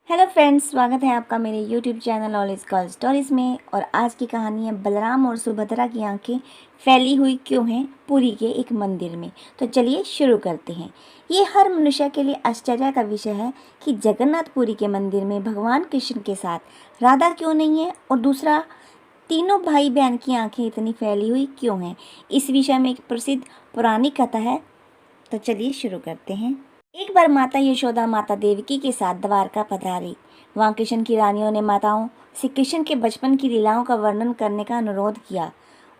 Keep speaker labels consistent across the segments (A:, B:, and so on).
A: Hello friends, स्वागत है आपका मेरे YouTube channel all is call stories में। और आज की कहानी है बलराम और सुभद्रा की आंखें फैली हुई क्यों हैं पुरी के एक मंदिर में। तो चलिए शुरू करते हैं। ये हर मनुष्य के लिए आश्चर्य का विषय है कि जगन्नाथपुरी के मंदिर में भगवान कृष्ण के साथ राधा क्यों नहीं है, और दूसरा तीनों भाई बहन की आंखें इतनी फैली हुई क्यों हैं। इस विषय में एक प्रसिद्ध पौराणिक कथा है। तो चलिए शुरू करते हैं। एक बार माता यशोदा माता देवकी के साथ द्वारका पधारी। वहाँ कृष्ण की रानियों ने माताओं से कृष्ण के बचपन की लीलाओं का वर्णन करने का अनुरोध किया।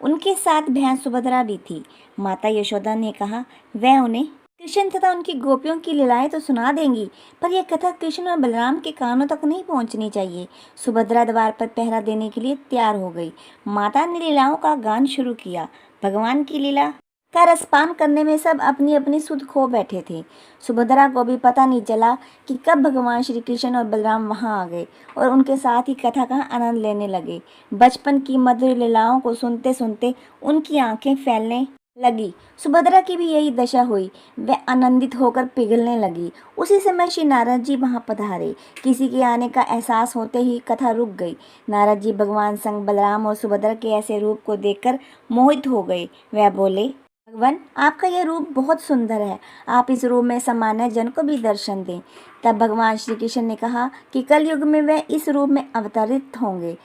A: उनके साथ बहन सुभद्रा भी थी। माता यशोदा ने कहा वह उन्हें कृष्ण तथा उनकी गोपियों की लीलाएं तो सुना देंगी, पर यह कथा कृष्ण और बलराम के कानों तक नहीं पहुंचनी चाहिए। सुभद्रा द्वार पर पहरा देने के लिए तैयार हो गई। माता ने लीलाओं का गान शुरू किया। भगवान की लीला का रसपान करने में सब अपनी अपनी सुध खो बैठे थे। सुभद्रा को भी पता नहीं चला कि कब भगवान श्री कृष्ण और बलराम वहां आ गए और उनके साथ ही कथा का आनंद लेने लगे। बचपन की मधुर लीलाओं को सुनते सुनते उनकी आंखें फैलने लगी। सुभद्रा की भी यही दशा हुई। वह आनंदित होकर पिघलने लगी। उसी समय श्री नारद जी वहां पधारे। किसी के आने का एहसास होते ही कथा रुक गई। नारद जी भगवान संग बलराम और सुभद्रा के ऐसे रूप को देखकर मोहित हो गए। वह बोले, भगवान, आपका यह रूप बहुत सुंदर है। आप इस रूप में सामान्य जन को भी दर्शन दें। तब भगवान श्री कृष्ण ने कहा कि कल युग में वह इस रूप में अवतरित होंगे।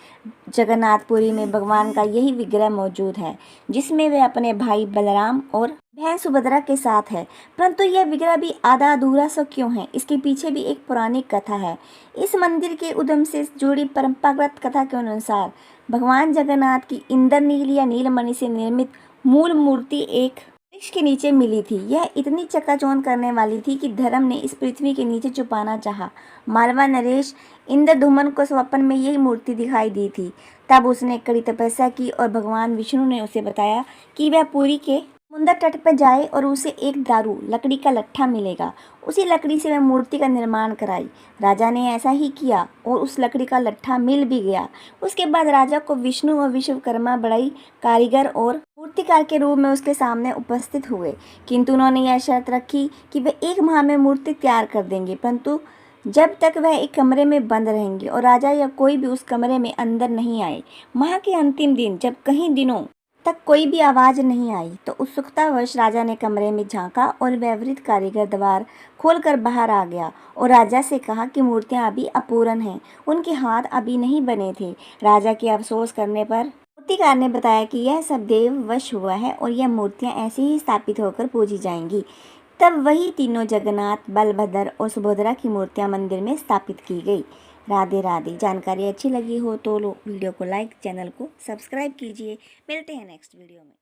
A: जगन्नाथपुरी में भगवान का यही विग्रह मौजूद है, जिसमें वे अपने भाई बलराम और बहन सुभद्रा के साथ है। परंतु यह विग्रह भी आधा अधूरा सा क्यों है, इसके पीछे भी एक पौराणिक कथा है। इस मंदिर के उद्गम से जुड़ी परंपरागत कथा के अनुसार भगवान जगन्नाथ की इंद्रनील या नीलमणि से निर्मित मूल मूर्ति एक वृक्ष के नीचे मिली थी। यह इतनी चकाचौंध करने वाली थी कि धर्म ने इस पृथ्वी के नीचे छुपाना चाहा। मालवा नरेश इंद्रधुमन को स्वप्न में यही मूर्ति दिखाई दी थी। तब उसने कड़ी तपस्या की और भगवान विष्णु ने उसे बताया कि वह पुरी के समुद्र तट पर जाए और उसे एक दारू लकड़ी का लट्ठा मिलेगा। उसी लकड़ी से वह मूर्ति का निर्माण कराई। राजा ने ऐसा ही किया और उस लकड़ी का लट्ठा मिल भी गया। उसके बाद राजा को विष्णु और विश्वकर्मा बड़ाई कारीगर और मूर्तिकार के रूप में उसके सामने उपस्थित हुए। किंतु उन्होंने यह शर्त रखी कि वे 1 माह में मूर्ति तैयार कर देंगे, परंतु जब तक वह एक कमरे में बंद रहेंगे और राजा या कोई भी उस कमरे में अंदर नहीं आए। माह के अंतिम दिन जब कई दिनों तक कोई भी आवाज नहीं आई तो उत्सुकतावश राजा ने कमरे में झांका और व्यवहारिक कारीगर द्वार खोलकर बाहर आ गया और राजा से कहा कि मूर्तियां अभी अपूर्ण हैं, उनके हाथ अभी नहीं बने थे। राजा के अफसोस करने पर मूर्तिकार ने बताया कि यह सब देव वश हुआ है और यह मूर्तियां ऐसे ही स्थापित होकर पूजी जाएंगी। तब वही तीनों जगन्नाथ, बलभद्र और सुभद्रा की मूर्तियां मंदिर में स्थापित की गई। राधे राधे। जानकारी अच्छी लगी हो तो वीडियो को लाइक, चैनल को सब्सक्राइब कीजिए। मिलते हैं नेक्स्ट वीडियो में।